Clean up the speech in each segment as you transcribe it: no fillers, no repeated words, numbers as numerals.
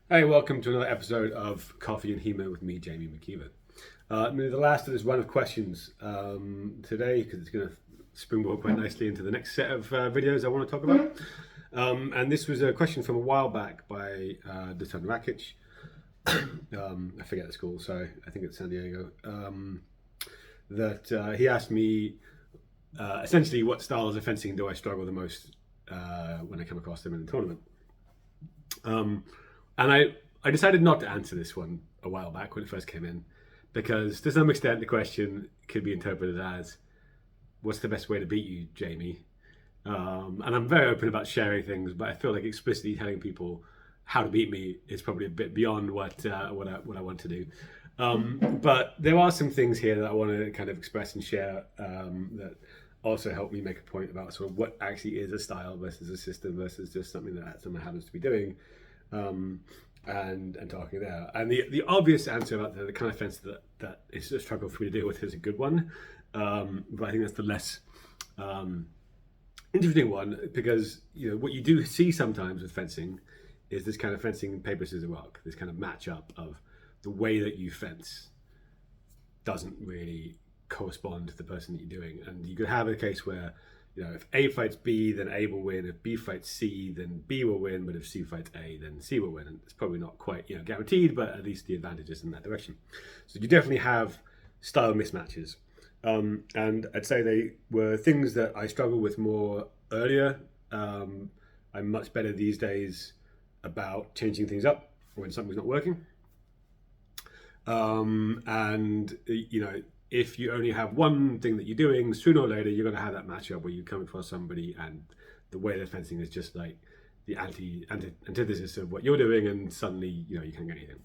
Hey, welcome to another episode of Coffee and HEMA with me, Jamie McKeever. The last of this run of questions today, because it's going to springboard quite nicely into the next set of videos I want to talk about. And this was a question from a while back by Dusan Rakic. I forget the school, so I think it's San Diego. That he asked me essentially what styles of fencing do I struggle the most when I come across them in the tournament. And I decided not to answer this one a while back when it first came in, because to some extent the question could be interpreted as, what's the best way to beat you, Jamie? And I'm very open about sharing things, but I feel like explicitly telling people how to beat me is probably a bit beyond what I want to do. But there are some things here that I want to kind of express and share that also help me make a point about sort of what actually is a style versus a system versus just something that someone happens to be doing. And talking there. And the obvious answer about the kind of fence that is a struggle for me to deal with is a good one. But I think that's the less interesting one, because what you do see sometimes with fencing is this kind of fencing paper scissors rock, this kind of matchup of the way that you fence doesn't really correspond to the person that you're doing. And you could have a case where if A fights B, then A will win. If B fights C, then B will win. But if C fights A, then C will win. And it's probably not quite guaranteed, but at least the advantage is in that direction. So you definitely have style mismatches. And I'd say they were things that I struggled with more earlier. I'm much better these days about changing things up when something's not working. And if you only have one thing that you're doing, sooner or later you're going to have that matchup where you come across somebody and the way they're fencing is just like the antithesis of what you're doing, and suddenly you can't get anything.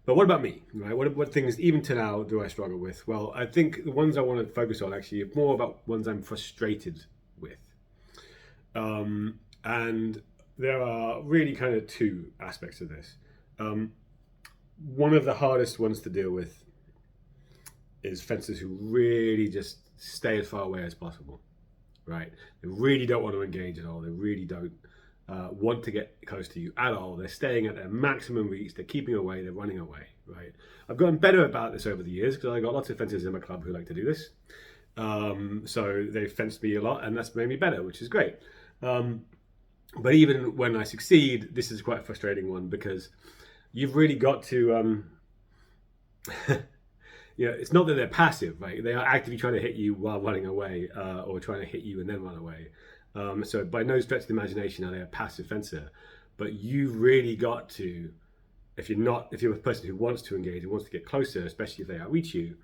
But what about me, right? What things even to now do I struggle with? Well, I think the ones I want to focus on actually are more about ones I'm frustrated with. And there are really kind of two aspects of this. One of the hardest ones to deal with is fencers who really just stay as far away as possible, right? They really don't want to engage at all. They really don't want to get close to you at all. They're staying at their maximum reach. They're keeping away. They're running away, right? I've gotten better about this over the years because I got lots of fencers in my club who like to do this. So they've fenced me a lot, and that's made me better, which is great. But even when I succeed, this is quite a frustrating one, because you've really got to it's not that they're passive, right? They are actively trying to hit you while running away, or trying to hit you and then run away. So by no stretch of the imagination are they a passive fencer, but you've really got to, if you're a person who wants to engage and wants to get closer, especially if they outreach you,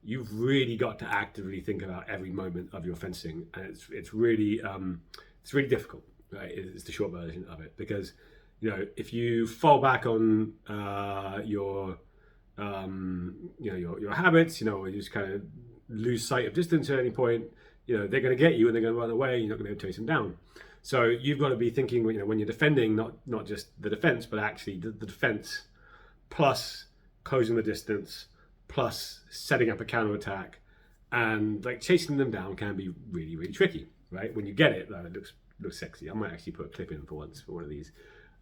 you've really got to actively think about every moment of your fencing, and it's really difficult, right? It's the short version of it, because if you fall back on your habits, or you just kind of lose sight of distance at any point, they're going to get you and they're going to run away. You're not going to be able to chase them down. So you've got to be thinking, when you're defending, not just the defense, but actually the defense plus closing the distance plus setting up a counter attack, and like chasing them down can be really, really tricky, right? When you get it, it looks sexy. I might actually put a clip in for once for one of these,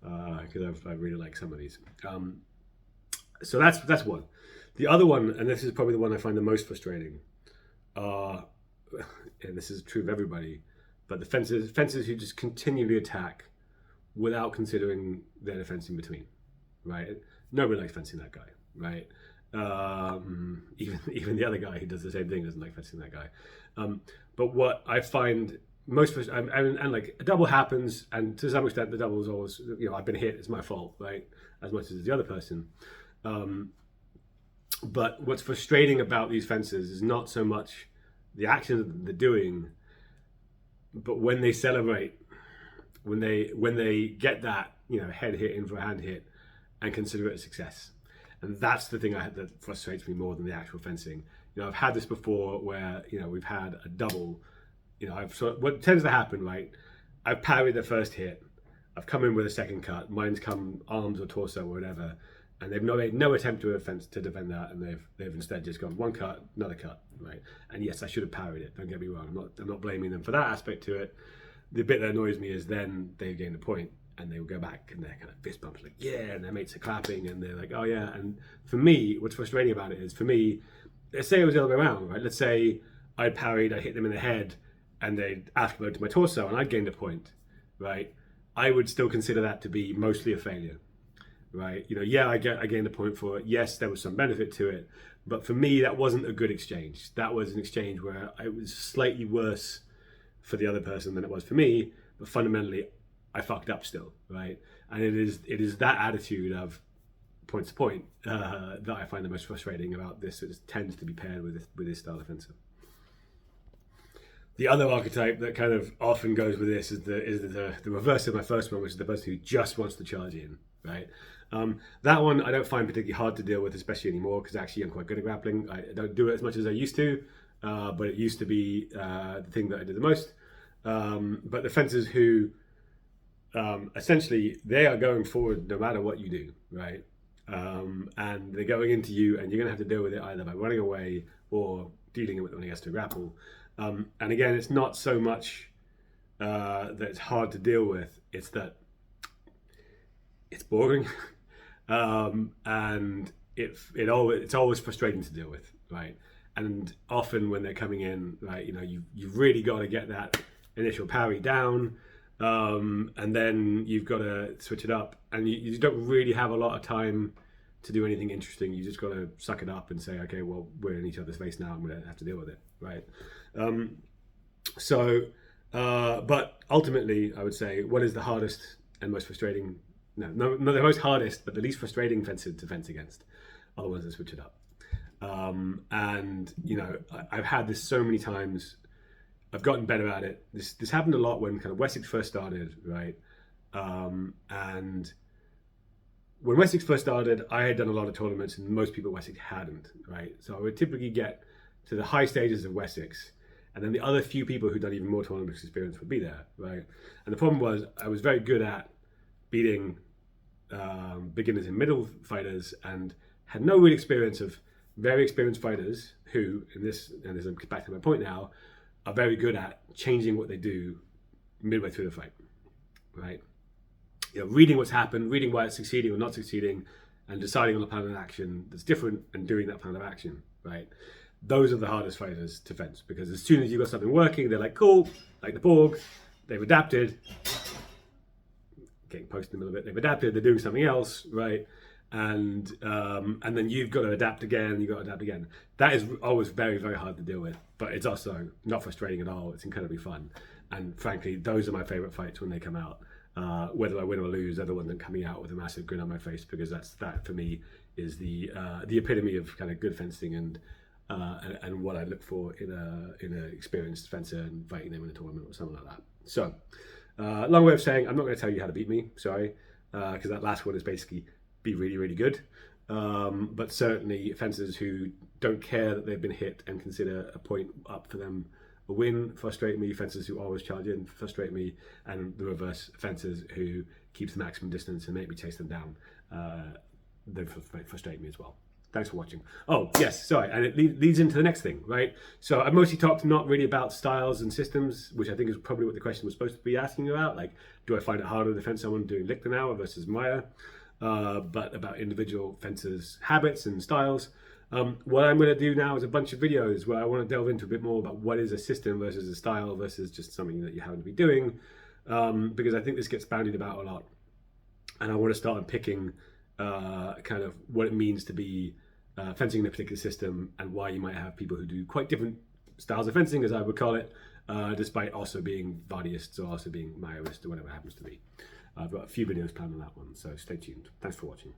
because I really like some of these. So that's one. The other one, and this is probably the one I find the most frustrating, and this is true of everybody, but the fencers who just continually attack without considering their defense in between, right? Nobody likes fencing that guy, right? Even the other guy who does the same thing doesn't like fencing that guy. But what I find most, and like a double happens, and to some extent the double is always, I've been hit, it's my fault, right? As much as the other person. But what's frustrating about these fencers is not so much the action that they're doing, but when they celebrate, when they get that head hit in for a hand hit and consider it a success. And that's the thing that frustrates me more than the actual fencing. I've had this before where we've had a double. What tends to happen, right? I've parried the first hit, I've come in with a second cut, mine's come arms or torso or whatever, and they've made no attempt to defend that, and they've instead just gone one cut, another cut, right? And yes, I should have parried it. Don't get me wrong. I'm not blaming them for that aspect to it. The bit that annoys me is then they gain the point, and they will go back and they're kind of fist bumps like, yeah, and their mates are clapping and they're like, oh yeah. And for me, what's frustrating about it is, for me, let's say it was the other way around, right? Let's say I parried, I hit them in the head, and they'd afterload to my torso and I'd gained a point, right? I would still consider that to be mostly a failure, right? Yeah, I gained a point for it. Yes, there was some benefit to it, but for me, that wasn't a good exchange. That was an exchange where it was slightly worse for the other person than it was for me, but fundamentally, I fucked up still, right? And it is that attitude of points to point that I find the most frustrating about this. It tends to be paired with this style offensive. The other archetype that kind of often goes with this is the reverse of my first one, which is the person who just wants to charge in, right? That one I don't find particularly hard to deal with, especially anymore, because actually I'm quite good at grappling. I don't do it as much as I used to, but it used to be the thing that I did the most. But the fencers who essentially they are going forward no matter what you do, right? And they're going into you, and you're going to have to deal with it either by running away or dealing with it when it gets to grapple. And again, it's not so much that it's hard to deal with; it's that it's boring, and it's always frustrating to deal with, right? And often when they're coming in, right, you've really got to get that initial parry down. And then you've got to switch it up, and you don't really have a lot of time to do anything interesting. You just got to suck it up and say, okay, well, we're in each other's face now, I'm going to have to deal with it, right? But ultimately, I would say, what is the hardest and most frustrating? Not the most hardest, but the least frustrating fencer to fence against are the ones that switch it up. And I've had this so many times. I've gotten better at it. This happened a lot when kind of Wessex first started, right? And when Wessex first started, I had done a lot of tournaments, and most people at Wessex hadn't, right? So I would typically get to the high stages of Wessex, and then the other few people who'd done even more tournament experience would be there, right? And the problem was I was very good at beating beginners and middle fighters, and had no real experience of very experienced fighters who, and this is back to my point now, are very good at changing what they do midway through the fight, right? Reading what's happened, reading why it's succeeding or not succeeding, and deciding on a plan of action that's different and doing that plan of action, right? Those are the hardest fighters to fence, because as soon as you've got something working, they're like, cool, like the Borg, they've adapted, getting posted in a little bit, they've adapted, they're doing something else, right? And then you've got to adapt again, you've got to adapt again. That is always very, very hard to deal with, but it's also not frustrating at all. It's incredibly fun. And frankly, those are my favorite fights when they come out. Whether I win or lose, they're the one that coming out with a massive grin on my face, because that for me is the epitome of kind of good fencing and what I look for in an experienced fencer and fighting them in a tournament or something like that. So, long way of saying, I'm not going to tell you how to beat me, sorry, because that last one is basically be really, really good. But certainly fencers who don't care that they've been hit and consider a point up for them a win frustrate me. Fencers who always charge in frustrate me. And the reverse, fencers who keep the maximum distance and make me chase them down, they frustrate me as well. Thanks for watching. Oh, yes, sorry. And it leads into the next thing, right? So I've mostly talked not really about styles and systems, which I think is probably what the question was supposed to be asking about. Like, do I find it harder to defend someone doing Lichtenauer versus Meyer? But about individual fencers' habits and styles. What I'm going to do now is a bunch of videos where I want to delve into a bit more about what is a system versus a style versus just something that you happen to be doing, because I think this gets bandied about a lot, and I want to start unpicking kind of what it means to be fencing in a particular system, and why you might have people who do quite different styles of fencing, as I would call it, despite also being Vardiists or also being Mayerists or whatever it happens to be. I've got a few videos planned on that one, so stay tuned. Thanks for watching.